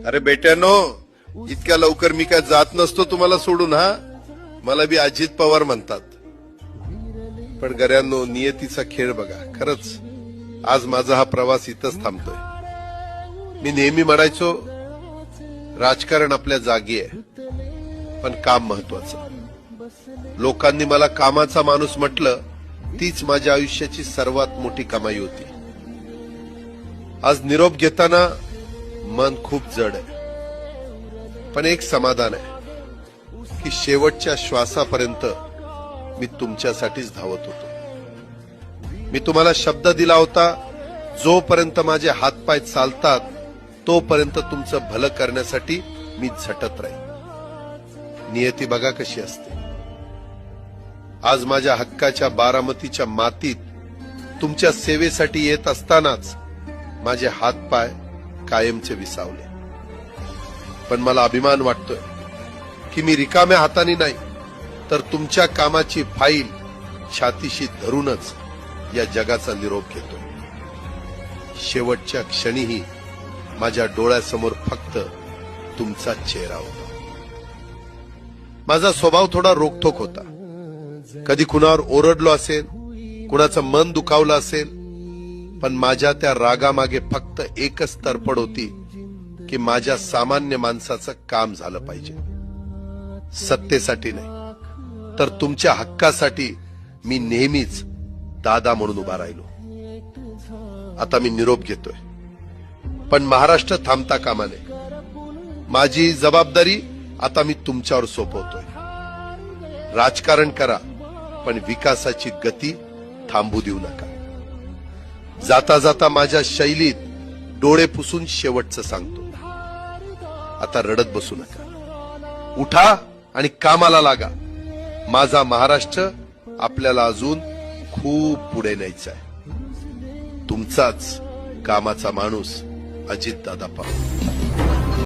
अरे बेट्यानो, इतक्या लवकर मी काय जात नसतो तुम्हाला सोडून. हा, मला बी अजित पवार म्हणतात. पण गऱ्यांनो, नियतीचा खेळ बघा. खरंच आज माझा हा प्रवास इथंच थांबतोय. मी नेहमी म्हणायचो राजकारण आपल्या जागी आहे, पण काम महत्वाचं. लोकांनी मला कामाचा माणूस म्हटलं, तीच माझ्या आयुष्याची सर्वात मोठी कमाई होती. आज निरोप घेताना मन खूप जड आहे, पण एक समाधान आहे की शेवटच्या श्वासापर्यंत मी तुमच्यासाठीच धावत होतो. मी तुम्हाला शब्द दिला होता, जोपर्यंत माझे हातपाय चालतात तोपर्यंत तुमचं भलं करण्यासाठी मी झटत राहील. नियती बघा कशी असते. आज माझ्या हक्काच्या बारामतीच्या मातीत तुमच्या सेवेसाठी येत असतानाच माझे हातपाय कायमचे विसावले. पण मला अभिमान वाटतोय की मी रिकाम्या हाताने नाही, तर तुमच्या कामाची फाईल छातीशी धरूनच या जगाचा निरोप घेतो. शेवटच्या क्षणीही माझ्या डोळ्यासमोर फक्त तुमचा चेहरा होता. माझा स्वभाव थोडा रोखठोक होता. कधी कुणावर ओरडलो असेल, कुणाचं मन दुखावलं असेल, पण माझ्या त्या रागामागे फक्त एकच तरफड होती की माझ्या सामान्य माणसाचं काम झालं पाहिजे. सत्तेसाठी नाही, तर तुमच्या हक्कासाठी मी नेहमीच दादा म्हणून उभा राहिलो. आता मी निरोप घेतोय, पण महाराष्ट्र थांबता कामा नये. माझी जबाबदारी आता मी तुमच्यावर सोपवतोय. राजकारण करा, पण विकासाची गती थांबू देऊ नका. जाता जाता माझ्या शैलीत डोळे पुसून शेवटचं सांगतो, आता रडत बसू नका. उठा आणि कामाला लागा. माझा महाराष्ट्र आपल्याला अजून खूप पुढे न्यायचा आहे. तुमचाच कामाचा माणूस, अजितदादा पवार.